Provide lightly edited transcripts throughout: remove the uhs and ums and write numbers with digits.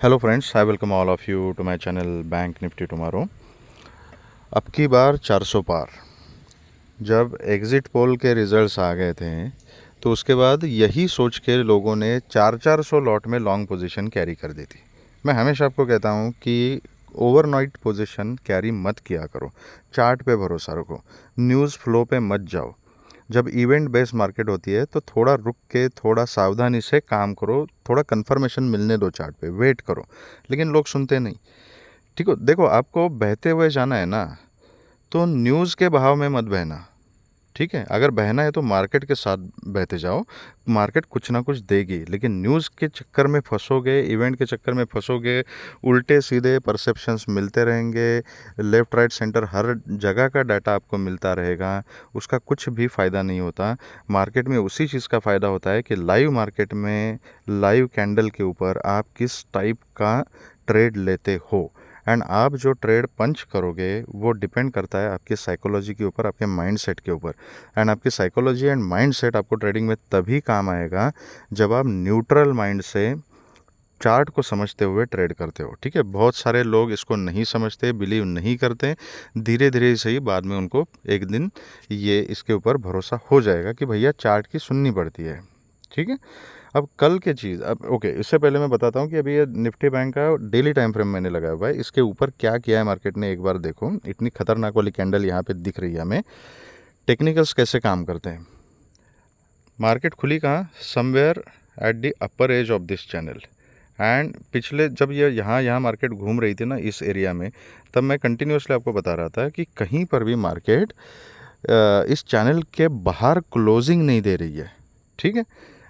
Hello friends, I welcome all of you to my channel Bank Nifty tomorrow. अब की बार 400 पार। जब exit poll के results आ गए थे तो उसके बाद यही सोच के लोगों ने 400 लॉट में लॉन्ग पोजीशन कैरी कर दी थी। मैं हमेशा आपको कहता हूँ कि ओवरनाइट पोजीशन कैरी मत किया करो, चार्ट पे भरोसा रखो, न्यूज़ फ्लो पे मत जाओ। जब इवेंट बेस्ड मार्केट होती है तो थोड़ा रुक के, थोड़ा सावधानी से काम करो, थोड़ा कंफर्मेशन मिलने दो, चार्ट पे वेट करो। लेकिन लोग सुनते नहीं। ठीक हो, देखो आपको बहते हुए जाना है ना, तो न्यूज़ के बहाव में मत बहना। ठीक है, अगर बहना है तो मार्केट के साथ बहते जाओ, मार्केट कुछ ना कुछ देगी। लेकिन न्यूज़ के चक्कर में फंसोगे, इवेंट के चक्कर में फंसोगे, उल्टे सीधे परसेप्शंस मिलते रहेंगे, लेफ़्ट राइट सेंटर हर जगह का डाटा आपको मिलता रहेगा, उसका कुछ भी फ़ायदा नहीं होता। मार्केट में उसी चीज़ का फ़ायदा होता है कि लाइव मार्केट में, लाइव कैंडल के ऊपर आप किस टाइप का ट्रेड लेते हो, एंड आप जो ट्रेड पंच करोगे वो डिपेंड करता है आपकी साइकोलॉजी के ऊपर, आपके माइंड सेट के ऊपर। एंड आपकी साइकोलॉजी एंड माइंड सेट आपको ट्रेडिंग में तभी काम आएगा जब आप न्यूट्रल माइंड से चार्ट को समझते हुए ट्रेड करते हो। ठीक है, बहुत सारे लोग इसको नहीं समझते, बिलीव नहीं करते। धीरे धीरे ही सही, बाद में उनको एक दिन ये इसके ऊपर भरोसा हो जाएगा कि भैया चार्ट की सुननी पड़ती है। ठीक है, अब कल के चीज़, अब ओके, इससे पहले मैं बताता हूँ कि अभी ये निफ्टी बैंक का डेली टाइम फ्रेम मैंने लगाया हुआ है। इसके ऊपर क्या किया है मार्केट ने, एक बार देखो। इतनी खतरनाक वाली कैंडल यहाँ पे दिख रही है हमें। टेक्निकल्स कैसे काम करते हैं। मार्केट खुली कहाँ, somewhere at the upper as of this channel. And पिछले जब ये यहाँ मार्केट घूम रही थी ना इस एरिया में, तब मैं कंटिन्यूसली आपको बता रहा था कि कहीं पर भी मार्केट इस चैनल के बाहर क्लोजिंग नहीं दे रही है। ठीक है,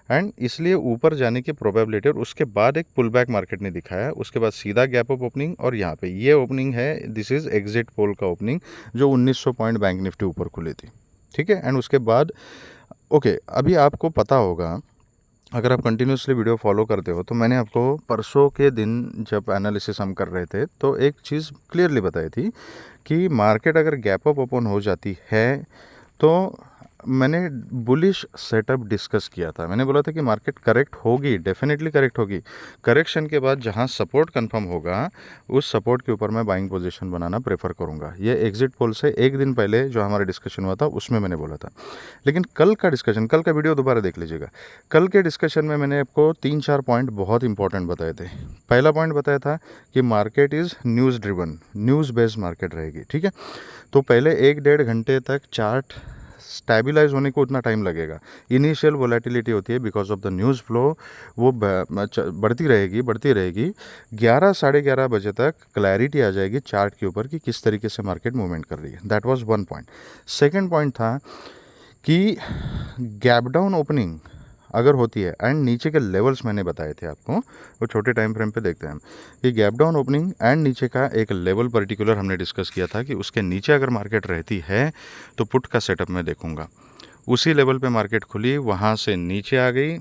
एंड इसलिए ऊपर जाने की प्रोबेबिलिटी, और उसके बाद एक पुल बैक मार्केट ने दिखाया, उसके बाद सीधा गैप अप ओपनिंग, और यहाँ पे ये ओपनिंग है, दिस इज़ एग्जिट पोल का ओपनिंग, जो 1900 पॉइंट बैंक निफ्टी ऊपर खुली थी। ठीक है, एंड उसके बाद ओके, अभी आपको पता होगा, अगर आप कंटिन्यूसली वीडियो फॉलो करते हो, तो मैंने आपको परसों के दिन जब एनालिसिस हम कर रहे थे तो एक चीज़ क्लियरली बताई थी कि मार्केट अगर गैप अप ओपन हो जाती है तो मैंने बुलिश सेटअप डिस्कस किया था। मैंने बोला था कि मार्केट करेक्ट होगी, डेफिनेटली करेक्ट होगी। करेक्शन के बाद जहां सपोर्ट कंफर्म होगा, उस सपोर्ट के ऊपर मैं बाइंग पोजीशन बनाना प्रेफर करूंगा। ये एग्जिट पोल से एक दिन पहले जो हमारा डिस्कशन हुआ था उसमें मैंने बोला था। लेकिन कल का डिस्कशन, कल का वीडियो दोबारा देख लीजिएगा। कल के डिस्कशन में मैंने आपको 3-4 पॉइंट बहुत इंपॉर्टेंट बताए थे। पहला पॉइंट बताया था कि market is news driven, news based market रहेगी। ठीक है, तो पहले 1-1.5 घंटे तक चार्ट स्टेबलाइज होने को उतना टाइम लगेगा। इनिशियल वोलेटिलिटी होती है because of the news flow, वो बढ़ती रहेगी बढ़ती रहेगी। 11-11:30 बजे तक क्लैरिटी आ जाएगी चार्ट के ऊपर कि किस तरीके से मार्केट मूवमेंट कर रही है। That was one point. Second point था कि गैप डाउन ओपनिंग अगर होती है, एंड नीचे के लेवल्स मैंने बताए थे आपको, वो छोटे टाइम फ्रेम पे देखते हैं हम, कि गैप डाउन ओपनिंग एंड नीचे का एक लेवल पर्टिकुलर हमने डिस्कस किया था कि उसके नीचे अगर मार्केट रहती है तो पुट का सेटअप मैं देखूंगा। उसी लेवल पे मार्केट खुली, वहाँ से नीचे आ गई,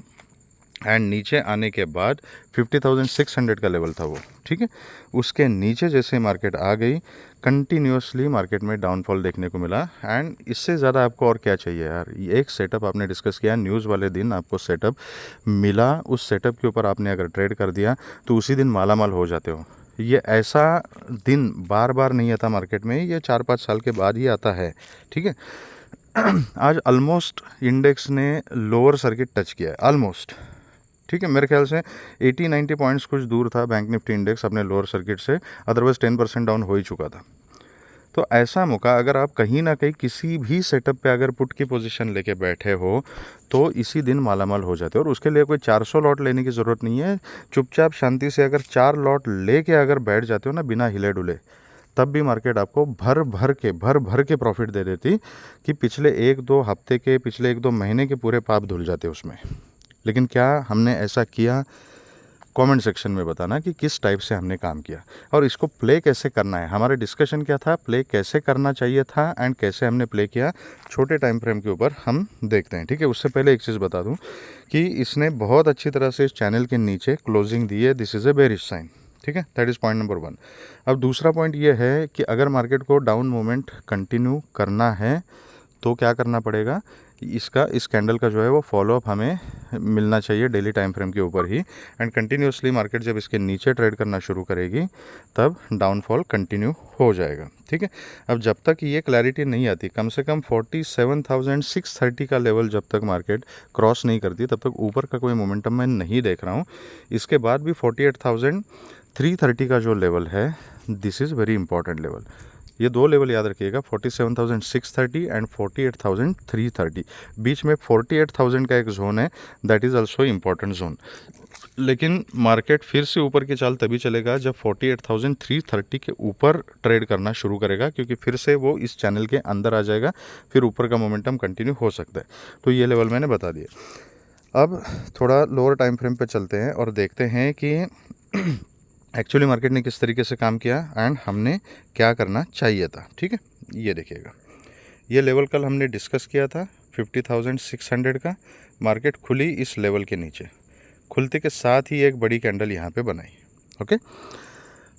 एंड नीचे आने के बाद 50,600 का लेवल था वो। ठीक है, उसके नीचे जैसे मार्केट आ गई, कंटिन्यूसली मार्केट में डाउनफॉल देखने को मिला। एंड इससे ज़्यादा आपको और क्या चाहिए यार। ये एक सेटअप आपने डिस्कस किया, न्यूज़ वाले दिन आपको सेटअप मिला, उस सेटअप के ऊपर आपने अगर ट्रेड कर दिया तो उसी दिन मालामाल हो जाते हो। ये ऐसा दिन बार बार नहीं आता मार्केट में, ये 4-5 साल के बाद ही आता है। ठीक है, आज ऑलमोस्ट इंडेक्स ने लोअर सर्किट टच किया है, ऑलमोस्ट। ठीक है, मेरे ख्याल से 80-90 पॉइंट्स कुछ दूर था बैंक निफ्टी इंडेक्स अपने लोअर सर्किट से, अदरवाइज 10% डाउन हो ही चुका था। तो ऐसा मौका अगर आप कहीं ना कहीं किसी भी सेटअप पे अगर पुट की पोजीशन लेके बैठे हो तो इसी दिन मालामाल हो जाते हो। और उसके लिए कोई 400 लॉट लेने की ज़रूरत नहीं है। चुपचाप शांति से अगर 4 लॉट लेके अगर बैठ जाते हो ना, बिना हिले डुले, तब भी मार्केट आपको भर भर के प्रॉफिट दे देती कि पिछले 1-2 हफ्ते के, पिछले 1-2 महीने के पूरे पाप धुल जाते उसमें। लेकिन क्या हमने ऐसा किया? कमेंट सेक्शन में बताना कि किस टाइप से हमने काम किया और इसको प्ले कैसे करना है। हमारा डिस्कशन क्या था, प्ले कैसे करना चाहिए था एंड कैसे हमने प्ले किया, छोटे टाइम फ्रेम के ऊपर हम देखते हैं। ठीक है, उससे पहले एक चीज़ बता दूं कि इसने बहुत अच्छी तरह से इस चैनल के नीचे क्लोजिंग दी है। This is a bearish sign. ठीक है, दैट इज़ पॉइंट नंबर 1। अब दूसरा पॉइंट ये है कि अगर मार्केट को डाउन मूवमेंट कंटिन्यू करना है तो क्या करना पड़ेगा, इस कैंडल का जो है वो फॉलोअप हमें मिलना चाहिए डेली टाइम फ्रेम के ऊपर ही, एंड कंटिन्यूसली मार्केट जब इसके नीचे ट्रेड करना शुरू करेगी तब डाउनफॉल कंटिन्यू हो जाएगा। ठीक है, अब जब तक ये क्लैरिटी नहीं आती, कम से कम 47,630 का लेवल जब तक मार्केट क्रॉस नहीं करती तब तक ऊपर का कोई मोमेंटम मैं नहीं देख रहा हूँ। इसके बाद भी 48,330 का जो लेवल है, this is very important level. ये दो लेवल याद रखिएगा, 47,630 एंड 48,330। बीच में 48,000 का एक जोन है, that is also important zone. लेकिन मार्केट फिर से ऊपर की चाल तभी चलेगा जब 48,330 के ऊपर ट्रेड करना शुरू करेगा, क्योंकि फिर से वो इस चैनल के अंदर आ जाएगा, फिर ऊपर का मोमेंटम कंटिन्यू हो सकता है। तो ये लेवल मैंने बता दिया। अब थोड़ा लोअर टाइम फ्रेम पे चलते हैं और देखते हैं कि एक्चुअली मार्केट ने किस तरीके से काम किया एंड हमने क्या करना चाहिए था। ठीक है, ये देखिएगा, ये लेवल कल हमने डिस्कस किया था 50,600 का। मार्केट खुली इस लेवल के नीचे, खुलते के साथ ही एक बड़ी कैंडल यहाँ पे बनाई। ओके,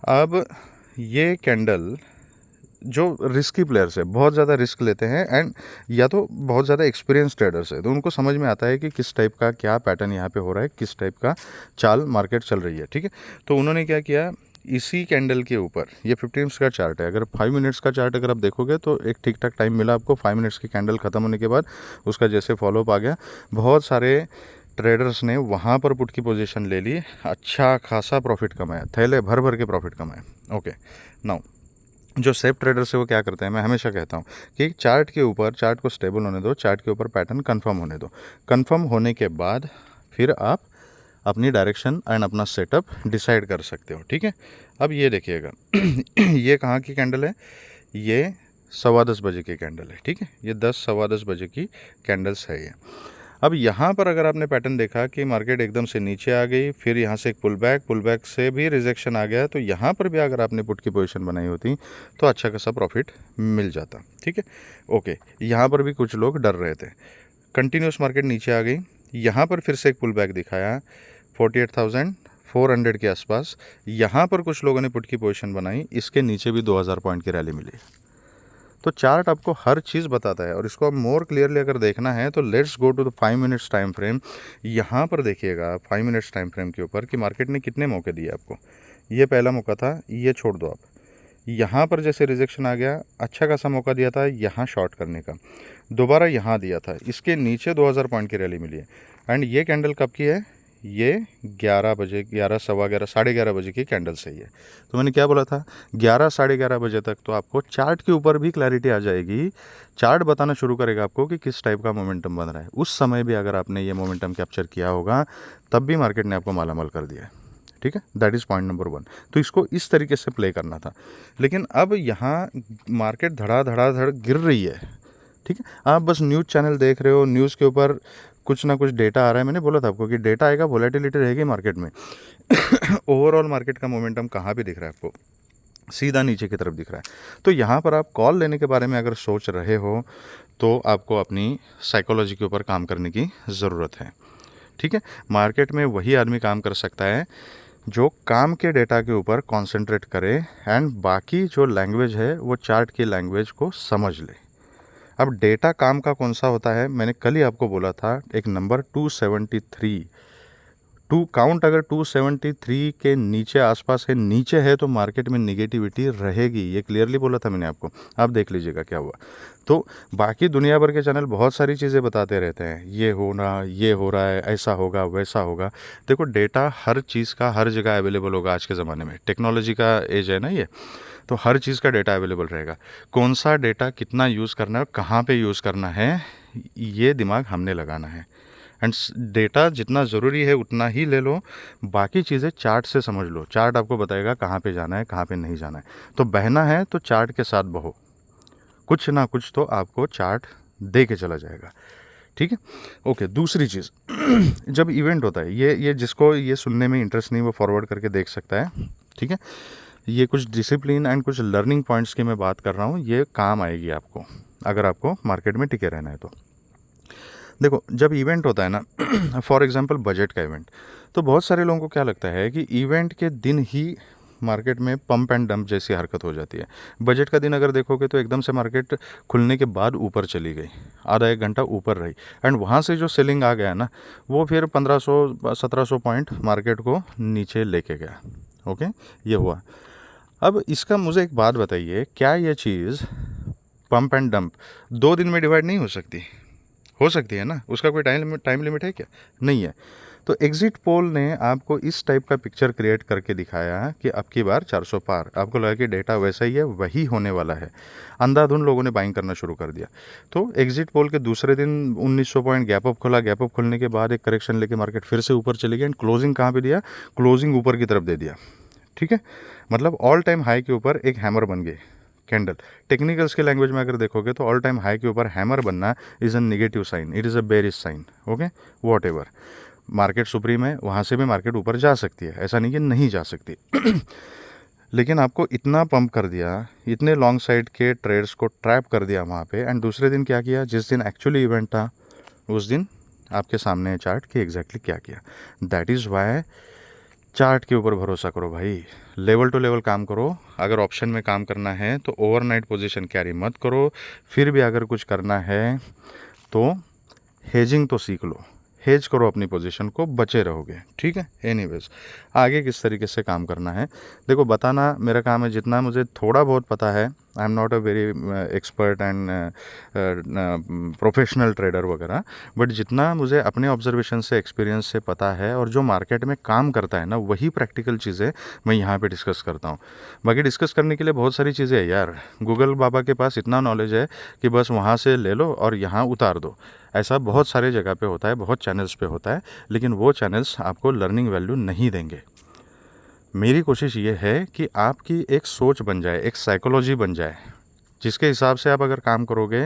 अब ये कैंडल जो रिस्की प्लेयर्स है, बहुत ज़्यादा रिस्क लेते हैं एंड या तो बहुत ज़्यादा एक्सपीरियंस ट्रेडर्स है, तो उनको समझ में आता है कि किस टाइप का क्या पैटर्न यहाँ पे हो रहा है, किस टाइप का चाल मार्केट चल रही है। ठीक है, तो उन्होंने क्या किया, इसी कैंडल के ऊपर, ये 15 मिनट्स का चार्ट है, अगर 5 मिनट्स का चार्ट अगर आप देखोगे तो एक ठीक ठाक टाइम मिला आपको। 5 मिनट्स की कैंडल ख़त्म होने के बाद उसका जैसे फॉलोअप आ गया, बहुत सारे ट्रेडर्स ने वहाँ पर पुट की पोजीशन ले ली, अच्छा खासा प्रॉफिट कमाया, थैले भर भर के प्रॉफिट कमाया। ओके, नाउ जो सेफ ट्रेडर्स है वो क्या करते हैं, मैं हमेशा कहता हूँ कि चार्ट के ऊपर, चार्ट को स्टेबल होने दो, चार्ट के ऊपर पैटर्न कंफर्म होने दो। कंफर्म होने के बाद फिर आप अपनी डायरेक्शन एंड अपना सेटअप डिसाइड कर सकते हो। ठीक है, अब ये देखिएगा ये कहाँ की कैंडल है, ये 10:15 बजे की कैंडल है। ठीक है, ये 10-10:15 बजे की कैंडल्स है ये। अब यहाँ पर अगर आपने पैटर्न देखा कि मार्केट एकदम से नीचे आ गई, फिर यहाँ से एक पुल बैक से भी रिजेक्शन आ गया, तो यहाँ पर भी अगर आपने पुट की पोजीशन बनाई होती तो अच्छा खासा प्रॉफिट मिल जाता। ठीक है, ओके, यहाँ पर भी कुछ लोग डर रहे थे, कंटिन्यूस मार्केट नीचे आ गई, यहाँ पर फिर से एक पुल बैक दिखाया 48,400 के आसपास, यहाँ पर कुछ लोगों ने पुट की पोजीशन बनाई, इसके नीचे भी 2000 पॉइंट की रैली मिली। तो चार्ट आपको हर चीज़ बताता है, और इसको आप मोर क्लियरली अगर देखना है तो let's go to the 5 minutes time frame. यहाँ पर देखिएगा 5 मिनट्स टाइम फ्रेम के ऊपर कि मार्केट ने कितने मौके दिए आपको। ये पहला मौका था, ये छोड़ दो आप, यहाँ पर जैसे रिजेक्शन आ गया, अच्छा खासा मौका दिया था यहाँ शॉर्ट करने का, दोबारा यहाँ दिया था, इसके नीचे 2000 पॉइंट की रैली मिली है। एंड ये कैंडल कब की है, ये 11 बजे, 11, सवा 11, 11:30 बजे की कैंडल सही है। तो मैंने क्या बोला था, 11, 11:30 बजे तक तो आपको चार्ट के ऊपर भी क्लैरिटी आ जाएगी, चार्ट बताना शुरू करेगा आपको कि किस टाइप का मोमेंटम बन रहा है। उस समय भी अगर आपने ये मोमेंटम कैप्चर किया होगा तब भी मार्केट ने आपको मालामाल कर दिया है। ठीक है, दैट इज़ पॉइंट नंबर 1। तो इसको इस तरीके से प्ले करना था। लेकिन अब यहाँ मार्केट धड़ गिर रही है। ठीक है, आप बस न्यूज़ चैनल देख रहे हो, न्यूज़ के ऊपर कुछ ना कुछ डेटा आ रहा है। मैंने बोला था आपको कि डेटा आएगा, वोलेटिलिटी रहेगी मार्केट में ओवरऑल मार्केट का मोमेंटम कहाँ पे दिख रहा है आपको, सीधा नीचे की तरफ दिख रहा है। तो यहाँ पर आप कॉल लेने के बारे में अगर सोच रहे हो तो आपको अपनी साइकोलॉजी के ऊपर काम करने की ज़रूरत है। ठीक है, मार्केट में वही आदमी काम कर सकता है जो काम के डेटा के ऊपर कॉन्सेंट्रेट करे एंड बाकी जो लैंग्वेज है वो चार्ट की लैंग्वेज को समझ ले। अब डेटा काम का कौन सा होता है, मैंने कल ही आपको बोला था, एक नंबर 273, टू काउंट अगर 273 के नीचे आसपास है, नीचे है तो मार्केट में निगेटिविटी रहेगी, ये क्लियरली बोला था मैंने आपको। आप देख लीजिएगा क्या हुआ। तो बाकी दुनिया भर के चैनल बहुत सारी चीज़ें बताते रहते हैं, ये होना, ये हो रहा है, ऐसा होगा, वैसा होगा। देखो, डेटा हर चीज़ का हर जगह अवेलेबल होगा आज के ज़माने में, टेक्नोलॉजी का एज है ना ये, तो हर चीज़ का डेटा अवेलेबल रहेगा। कौन सा डेटा कितना यूज़ करना है, कहाँ पे यूज़ करना है, ये दिमाग हमने लगाना है। एंड डेटा जितना ज़रूरी है उतना ही ले लो, बाकी चीज़ें चार्ट से समझ लो। चार्ट आपको बताएगा कहाँ पे जाना है, कहाँ पे नहीं जाना है। तो बहना है तो चार्ट के साथ बहो, कुछ ना कुछ तो आपको चार्ट दे के चला जाएगा। ठीक है, ओके। दूसरी चीज़ जब इवेंट होता है, ये जिसको ये सुनने में इंटरेस्ट नहीं वो फॉरवर्ड करके देख सकता है। ठीक है, ये कुछ डिसिप्लिन एंड कुछ लर्निंग पॉइंट्स की मैं बात कर रहा हूँ, ये काम आएगी आपको अगर आपको मार्केट में टिके रहना है तो। देखो, जब इवेंट होता है ना, फॉर एग्जांपल बजट का इवेंट, तो बहुत सारे लोगों को क्या लगता है कि इवेंट के दिन ही मार्केट में पंप एंड डंप जैसी हरकत हो जाती है। बजट का दिन अगर देखोगे तो एकदम से मार्केट खुलने के बाद ऊपर चली गई, आधा एक घंटा ऊपर रही, एंड वहाँ से जो सेलिंग आ गया ना, वो फिर 1500-1700 पॉइंट मार्केट को नीचे लेके गया। ओके, ये हुआ। अब इसका मुझे एक बात बताइए, क्या ये चीज़ पंप एंड डंप 2 दिन में डिवाइड नहीं हो सकती? हो सकती है ना, उसका कोई टाइम लिमिट है क्या? नहीं है। तो एग्जिट पोल ने आपको इस टाइप का पिक्चर क्रिएट करके दिखाया कि अब की बार 400 पार। आपको लगा कि डेटा वैसा ही है, वही होने वाला है। अंधाधुंध लोगों ने बाइंग करना शुरू कर दिया। तो एग्जिट पोल के दूसरे दिन 1900 पॉइंट गैप अप खुला। गैप अप खुलने के बाद एक करेक्शन लेके मार्केट फिर से ऊपर चली गई, एंड क्लोजिंग कहाँ पे दिया? क्लोजिंग ऊपर की तरफ दे दिया। ठीक है, मतलब ऑल टाइम हाई के ऊपर एक हैमर बन गई कैंडल। टेक्निकल्स के लैंग्वेज में अगर देखोगे तो ऑल टाइम हाई के ऊपर हैमर बनना is a negative sign, it is a bearish sign. Okay, whatever, market supreme है, वहाँ से भी मार्केट ऊपर जा सकती है, ऐसा नहीं कि नहीं जा सकती। लेकिन आपको इतना पंप कर दिया, इतने लॉन्ग साइड के ट्रेड्स को ट्रैप कर दिया वहाँ पे, एंड दूसरे दिन क्या किया? जिस दिन एक्चुअली इवेंट था उस दिन आपके सामने है चार्ट कि एग्जैक्टली क्या किया। दैट इज़ वाई चार्ट के ऊपर भरोसा करो भाई, लेवल टू लेवल काम करो। अगर ऑप्शन में काम करना है तो ओवरनाइट पोजीशन कैरी मत करो। फिर भी अगर कुछ करना है तो हेजिंग तो सीख लो, हेज करो अपनी पोजीशन को, बचे रहोगे। ठीक है, एनीवेज आगे किस तरीके से काम करना है देखो, बताना मेरा काम है। जितना मुझे थोड़ा बहुत पता है, I am not a very expert and professional trader वगैरह, बट जितना मुझे अपने ऑब्जर्वेशन से, एक्सपीरियंस से पता है और जो मार्केट में काम करता है ना, वही प्रैक्टिकल चीज़ें मैं यहाँ पे डिस्कस करता हूँ। बाकी डिस्कस करने के लिए बहुत सारी चीज़ें है यार, गूगल बाबा के पास इतना नॉलेज है कि बस वहाँ से ले लो और यहाँ उतार दो। ऐसा बहुत सारे जगह पे होता है, बहुत चैनल्स पे होता है, लेकिन वो चैनल्स आपको लर्निंग वैल्यू नहीं देंगे। मेरी कोशिश ये है कि आपकी एक सोच बन जाए, एक साइकोलॉजी बन जाए, जिसके हिसाब से आप अगर काम करोगे,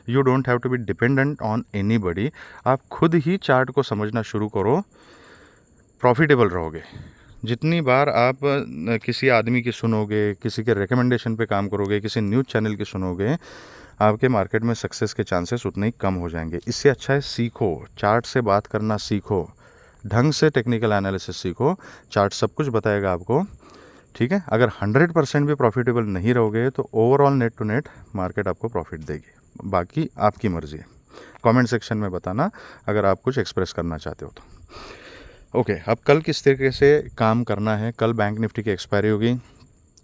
you don't have to be dependent on anybody. आप खुद ही चार्ट को समझना शुरू करो, प्रॉफिटेबल रहोगे। जितनी बार आप किसी आदमी की सुनोगे, किसी के रिकमेंडेशन पे काम करोगे, किसी न्यूज़ चैनल की सुनोगे, आपके मार्केट में सक्सेस के चांसेस उतने ही कम हो जाएंगे। इससे अच्छा है सीखो, चार्ट से बात करना सीखो, ढंग से टेक्निकल एनालिसिस सीखो, चार्ट सब कुछ बताएगा आपको। ठीक है, अगर 100% भी प्रॉफिटेबल नहीं रहोगे तो overall net to net market आपको प्रॉफिट देगी। बाकी आपकी मर्ज़ी है। कमेंट सेक्शन में बताना अगर आप कुछ एक्सप्रेस करना चाहते हो तो। ओके, अब कल किस तरीके से काम करना है। कल बैंक निफ्टी की एक्सपायरी होगी।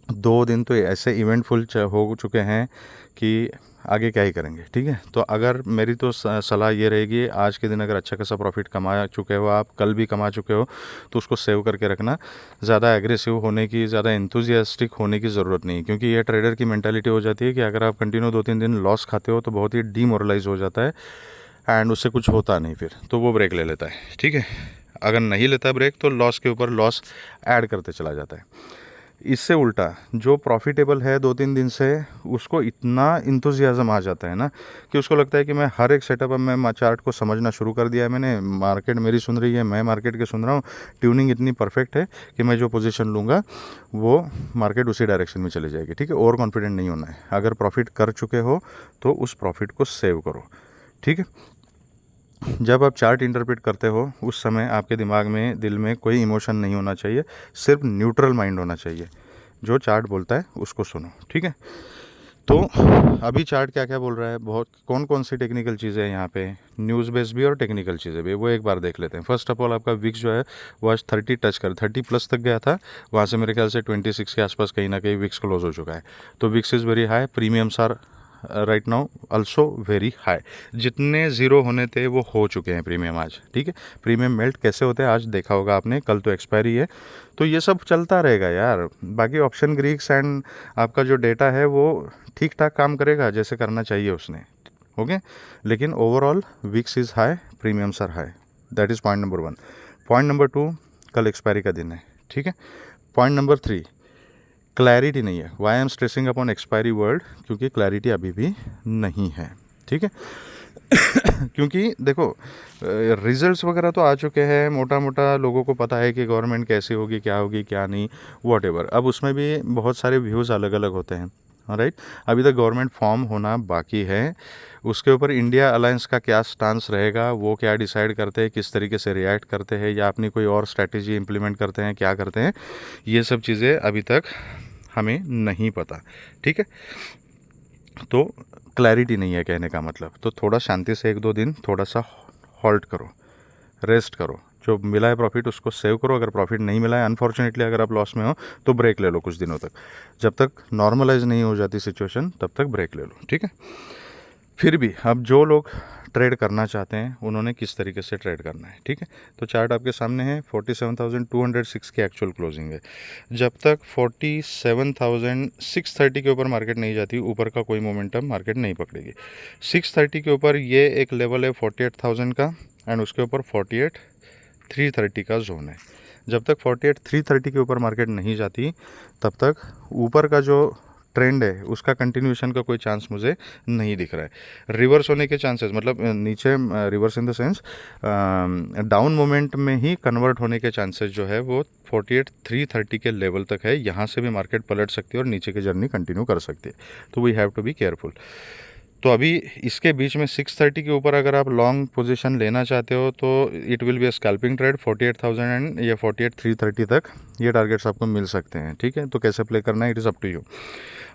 2 दिन तो ऐसे इवेंटफुल हो चुके हैं कि आगे क्या ही करेंगे। ठीक है, तो अगर मेरी तो सलाह ये रहेगी, आज के दिन अगर अच्छा खासा प्रॉफिट कमा चुके हो, आप कल भी कमा चुके हो, तो उसको सेव करके रखना। ज़्यादा एग्रेसिव होने की, ज़्यादा एंथुजियास्टिक होने की ज़रूरत नहीं, क्योंकि ये ट्रेडर की मेंटालिटी हो जाती है कि अगर आप कंटिन्यू 2-3 दिन लॉस खाते हो तो बहुत ही डीमोरलाइज हो जाता है, एंड उससे कुछ होता नहीं, फिर तो वो ब्रेक ले लेता है। ठीक है, अगर नहीं लेता ब्रेक तो लॉस के ऊपर लॉस ऐड करते चला जाता है। इससे उल्टा जो प्रॉफिटेबल है 2-3 दिन से, उसको इतना इंथुजियाज़म आ जाता है ना कि उसको लगता है कि मैं हर एक सेटअप में चार्ट को समझना शुरू कर दिया है मैंने, मार्केट मेरी सुन रही है, मैं मार्केट के सुन रहा हूँ, ट्यूनिंग इतनी परफेक्ट है कि मैं जो पोजीशन लूँगा वो मार्केट उसी डायरेक्शन में चली जाएगी। ठीक है, ओवर कॉन्फिडेंट नहीं होना है। अगर प्रॉफिट कर चुके हो तो उस प्रॉफिट को सेव करो। ठीक है, जब आप चार्ट इंटरप्रेट करते हो उस समय आपके दिमाग में, दिल में कोई इमोशन नहीं होना चाहिए, सिर्फ न्यूट्रल माइंड होना चाहिए। जो चार्ट बोलता है उसको सुनो। ठीक है, तो अभी चार्ट क्या क्या बोल रहा है, बहुत कौन कौन सी टेक्निकल चीज़ें हैं यहाँ पे, न्यूज़ बेस भी और टेक्निकल चीज़ें भी, वो एक बार देख लेते हैं। फर्स्ट ऑफ ऑल आपका विक्स जो है वो आज 30 प्लस तक गया था, वहाँ से मेरे ख्याल से 26 के आसपास कहीं ना कहीं विक्स क्लोज हो चुका है। तो VIX is very high, premiums are right now also very high. जितने ज़ीरो होने थे वो हो चुके हैं प्रीमियम आज। ठीक है, प्रीमियम मेल्ट कैसे होते हैं आज देखा होगा आपने, कल तो एक्सपायरी है, तो ये सब चलता रहेगा यार। बाकी ऑप्शन ग्रीक्स एंड आपका जो डेटा है वो ठीक ठाक काम करेगा जैसे करना चाहिए उसने। ओके, लेकिन overall VIX is high, premiums are high, that is point number 1। Point number 2, कल एक्सपायरी का दिन है। ठीक है, पॉइंट नंबर 3, क्लैरिटी नहीं है। Why I am stressing upon expiry word, क्योंकि क्लैरिटी अभी भी नहीं है। ठीक है, क्योंकि देखो रिजल्ट्स वगैरह तो आ चुके हैं, मोटा मोटा लोगों को पता है कि गवर्नमेंट कैसी होगी, क्या होगी क्या नहीं, वॉट एवर। अब उसमें भी बहुत सारे व्यूज़ अलग अलग होते हैं। राइट। अभी तक गवर्नमेंट फॉर्म होना बाकी है, उसके ऊपर इंडिया अलायंस का क्या स्टांस रहेगा, वो क्या डिसाइड करते हैं, किस तरीके से रिएक्ट करते हैं, या अपनी कोई और स्ट्रैटेजी इंप्लीमेंट करते हैं, क्या करते हैं, ये सब चीज़ें अभी तक हमें नहीं पता। ठीक है, तो क्लैरिटी नहीं है कहने का मतलब। तो थोड़ा शांति से 1-2 दिन थोड़ा सा हॉल्ट करो, रेस्ट करो, जो मिला है प्रॉफिट उसको सेव करो। अगर प्रॉफिट नहीं मिला है, अनफॉर्चुनेटली अगर आप लॉस में हो, तो ब्रेक ले लो कुछ दिनों तक, जब तक नॉर्मलाइज नहीं हो जाती सिचुएशन तब तक ब्रेक ले लो। ठीक है, फिर भी अब जो लोग ट्रेड करना चाहते हैं उन्होंने किस तरीके से ट्रेड करना है। ठीक है, तो चार्ट आपके सामने है, 47,206 की एक्चुअल क्लोजिंग है। जब तक 47,630 के ऊपर मार्केट नहीं जाती, ऊपर का कोई मोमेंटम मार्केट नहीं पकड़ेगी। 630 के ऊपर ये एक लेवल है 48,000 का, एंड उसके ऊपर 48,330 का जोन है। जब तक 48,330 के ऊपर मार्केट नहीं जाती, तब तक ऊपर का जो ट्रेंड है उसका कंटिन्यूएशन का कोई चांस मुझे नहीं दिख रहा है। रिवर्स होने के चांसेस, मतलब नीचे reverse in the sense down moment में ही कन्वर्ट होने के चांसेस जो है वो 48,330 के लेवल तक है। यहाँ से भी मार्केट पलट सकती है और नीचे की जर्नी कंटिन्यू कर सकती है, तो we have to be careful. तो अभी इसके बीच में 630 के ऊपर अगर आप लॉन्ग पोजीशन लेना चाहते हो तो it will be a scalping trade 48,000 and या 48,330 तक ये टारगेट्स आपको मिल सकते हैं। ठीक है, तो कैसे प्ले करना है, it is up to you.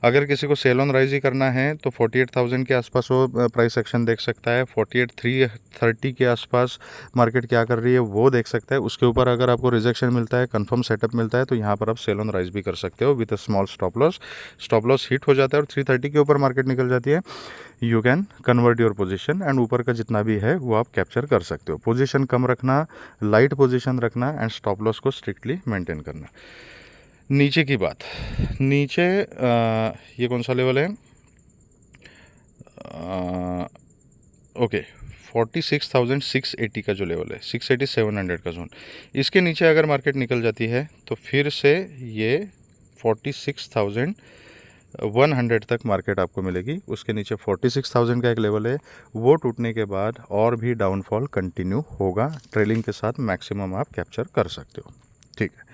अगर किसी को सेल ऑन राइज ही करना है तो 48,000 के आसपास वो प्राइस एक्शन देख सकता है, 48,330 के आसपास मार्केट क्या कर रही है वो देख सकता है। उसके ऊपर अगर आपको रिजेक्शन मिलता है, कंफर्म सेटअप मिलता है, तो यहाँ पर आप सेल ऑन राइज भी कर सकते हो with a small stop loss. Stop loss hit हो जाता है और 330 के ऊपर मार्केट निकल जाती है, you can convert your position and ऊपर का जितना भी है वो आप कैप्चर कर सकते हो। पोजीशन कम रखना, लाइट पोजीशन रखना एंड स्टॉप लॉस को स्ट्रिक्टली मेंटेन करना। नीचे की बात, नीचे ये कौन सा लेवल है, ओके 46,680 का जो लेवल है, 680-700 का जोन, इसके नीचे अगर मार्केट निकल जाती है तो फिर से ये 46,100 तक मार्केट आपको मिलेगी। उसके नीचे 46,000 का एक लेवल है, वो टूटने के बाद और भी डाउनफॉल कंटिन्यू होगा, ट्रेलिंग के साथ मैक्सिमम आप कैप्चर कर सकते हो। ठीक है,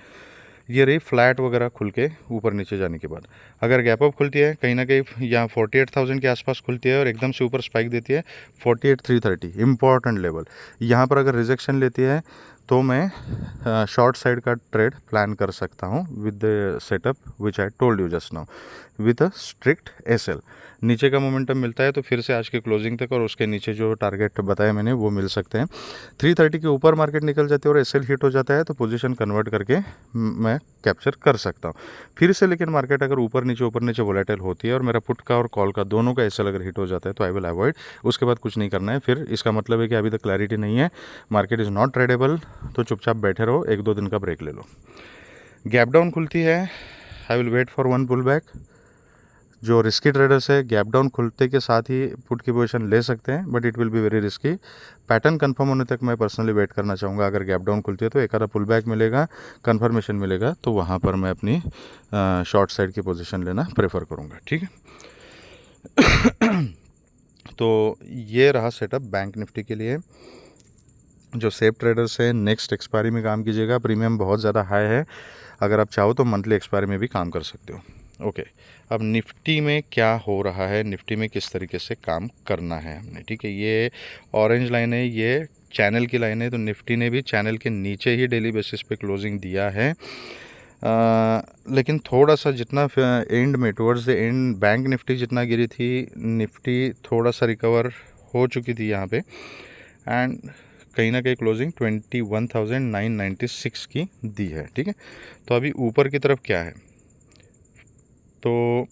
ये रही फ्लैट वगैरह खुल के ऊपर नीचे जाने के बाद। अगर गैप अप खुलती है कहीं ना कहीं यहाँ 48,000 के आसपास खुलती है और एकदम से ऊपर स्पाइक देती है 48,330 इंपॉर्टेंट लेवल, यहाँ पर अगर रिजेक्शन लेती है तो मैं शॉर्ट साइड का ट्रेड प्लान कर सकता हूँ with the setup which I told you just now with a strict SL. नीचे का मोमेंटम मिलता है तो फिर से आज के क्लोजिंग तक और उसके नीचे जो टारगेट बताया मैंने वो मिल सकते हैं। 330 के ऊपर मार्केट निकल जाती है और एसएल हिट हो जाता है तो पोजीशन कन्वर्ट करके मैं कैप्चर कर सकता हूँ फिर से। लेकिन मार्केट अगर ऊपर नीचे वोलेटाइल होती है और मेरा पुट का और कॉल का दोनों का एसएल अगर हिट हो जाता है तो आई विल अवॉइड, उसके बाद कुछ नहीं करना है। फिर इसका मतलब है कि अभी तक क्लैरिटी नहीं है, मार्केट इज़ नॉट ट्रेडेबल, तो चुपचाप बैठे रहो, 1-2 दिन का ब्रेक ले लो। गैप डाउन खुलती है, I will wait for one pull back. जो रिस्की ट्रेडर्स है गैप डाउन खुलते के साथ ही पुट की पोजीशन ले सकते हैं, but it will be very risky. Pattern confirm होने तक मैं पर्सनली वेट करना चाहूँगा। अगर गैप डाउन खुलती है तो एक आधा पुल बैक मिलेगा, कंफर्मेशन मिलेगा, तो वहाँ पर मैं अपनी शॉर्ट साइड की पोजीशन लेना प्रेफर करूँगा। ठीक है तो ये रहा सेटअप बैंक निफ्टी के लिए। जो सेफ ट्रेडर्स है नेक्स्ट एक्सपायरी में काम कीजिएगा, प्रीमियम बहुत ज़्यादा हाई है, अगर आप चाहो तो मंथली एक्सपायरी में भी काम कर सकते हो। ओके, अब निफ्टी में क्या हो रहा है, निफ्टी में किस तरीके से काम करना है हमने। ठीक है, ये ऑरेंज लाइन है, ये चैनल की लाइन है, तो निफ्टी ने भी चैनल के नीचे ही डेली बेसिस पे क्लोजिंग दिया है। लेकिन थोड़ा सा जितना एंड में towards the end bank Nifty जितना गिरी थी, निफ्टी थोड़ा सा रिकवर हो चुकी थी यहाँ पे, एंड कहीं ना कहीं क्लोजिंग 21,996 की दी है। ठीक है, तो अभी ऊपर की तरफ क्या है, तो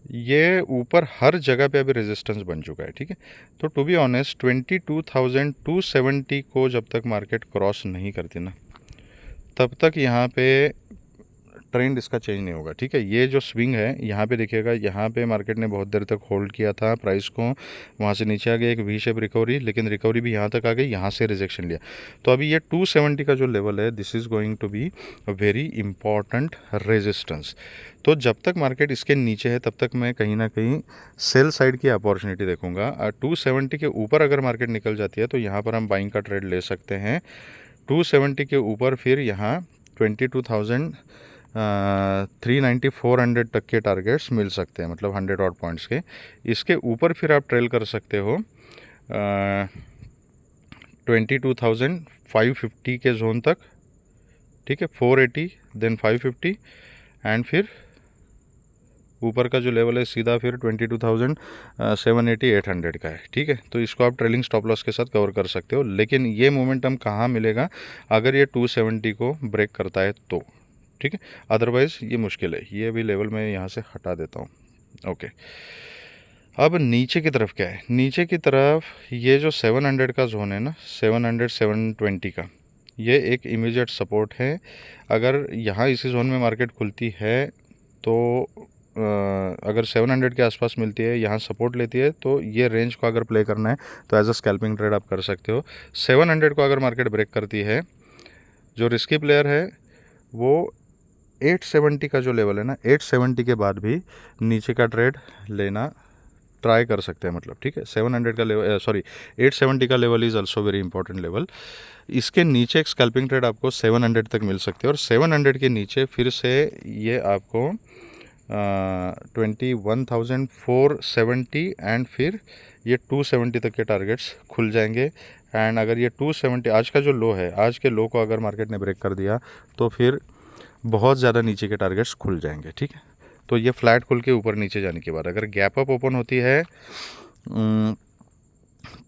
ये ऊपर हर जगह पे अभी रेजिस्टेंस बन चुका है। ठीक है, तो टू बी ऑनेस्ट 22,270 को जब तक मार्केट क्रॉस नहीं करती ना, तब तक यहाँ पे ट्रेंड इसका चेंज नहीं होगा। ठीक है, ये जो स्विंग है यहाँ पे देखिएगा, यहाँ पे मार्केट ने बहुत देर तक होल्ड किया था प्राइस को, वहाँ से नीचे आ गया एक वी शेप रिकवरी, लेकिन रिकवरी भी यहाँ तक आ गई, यहाँ से रिजेक्शन लिया। तो अभी ये 270 का जो लेवल है, this is going to be a very important resistance. तो जब तक मार्केट इसके नीचे है तब तक मैं कहीं ना कहीं सेल साइड की अपॉर्चुनिटी देखूंगा। 270 के ऊपर अगर मार्केट निकल जाती है तो यहाँ पर हम बाइंग का ट्रेड ले सकते हैं। 270 के ऊपर फिर यहाँ 390 400 तक के टारगेट्स मिल सकते हैं, मतलब 100 ऑड पॉइंट्स के। इसके ऊपर फिर आप ट्रेल कर सकते हो 22,550 के जोन तक, ठीक है, 480 देन 550 एंड फिर ऊपर का जो लेवल है सीधा फिर 22,780 800 का है, ठीक है। तो इसको आप ट्रेलिंग स्टॉप लॉस के साथ कवर कर सकते हो। लेकिन ये मोमेंटम कहाँ मिलेगा, अगर ये 270 को ब्रेक करता है तो, ठीक है, अदरवाइज़ ये मुश्किल है। ये भी लेवल मैं यहाँ से हटा देता हूँ, ओके। अब नीचे की तरफ क्या है, नीचे की तरफ ये जो 700 का जोन है ना, 700 720 का, ये एक इमीडिएट सपोर्ट है। अगर यहाँ इसी जोन में मार्केट खुलती है तो अगर 700 के आसपास मिलती है, यहाँ सपोर्ट लेती है, तो ये रेंज को अगर प्ले करना है तो एज अ स्कैल्पिंग ट्रेड आप कर सकते हो। 700 को अगर मार्केट ब्रेक करती है, जो रिस्की प्लेयर है वो 870 का जो लेवल है ना, 870 के बाद भी नीचे का ट्रेड लेना ट्राई कर सकते हैं, मतलब, ठीक है। 700 का लेवल, सॉरी 870 का level is also very important level. इसके नीचे एक स्कैल्पिंग ट्रेड आपको 700 तक मिल सकती है, और 700 के नीचे फिर से ये आपको 21,470 एंड फिर ये 270 तक के टारगेट्स खुल जाएंगे। एंड अगर ये 270 आज का जो लो है, आज के लो को अगर मार्केट ने ब्रेक कर दिया तो फिर बहुत ज़्यादा नीचे के टारगेट्स खुल जाएंगे, ठीक है। तो ये फ्लैट खुल के ऊपर नीचे जाने के बाद अगर गैप अप ओपन होती है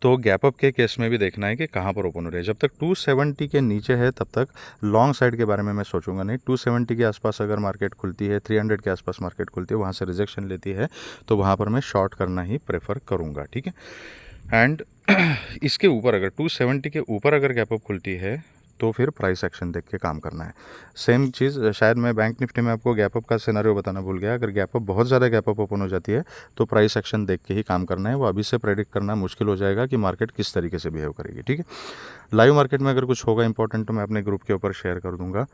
तो गैप अप के केस में भी देखना है कि कहाँ पर ओपन हो रही है। जब तक 270 के नीचे है तब तक लॉन्ग साइड के बारे में मैं सोचूंगा नहीं। 270 के आसपास अगर मार्केट खुलती है, 300 के आसपास मार्केट खुलती है, वहाँ से रिजेक्शन लेती है, तो वहाँ पर मैं शॉर्ट करना ही प्रेफर करूँगा, ठीक है। एंड इसके ऊपर अगर 270 के ऊपर अगर गैप अप खुलती है तो फिर प्राइस एक्शन देख के काम करना है। सेम चीज़ शायद मैं बैंक निफ्टी में आपको गैप अप का सिनेरियो बताना भूल गया। अगर गैप अप बहुत ज़्यादा गैप अप ओपन हो जाती है तो प्राइस एक्शन देख के ही काम करना है। वो अभी से प्रेडिक्ट करना मुश्किल हो जाएगा कि मार्केट किस तरीके से बिहेव करेगी, ठीक है। लाइव मार्केट में अगर कुछ होगा इंपॉर्टेंट तो मैं अपने ग्रुप के ऊपर शेयर कर दूंगा।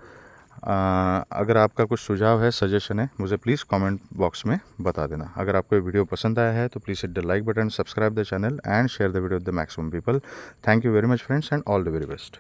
अगर आपका कुछ सुझाव है, सजेशन है, मुझे प्लीज़ कमेंट बॉक्स में बता देना। अगर आपको ये वीडियो पसंद आया है तो please hit the like button, subscribe the channel and share the video with the maximum people. Thank you very much friends and all the very best.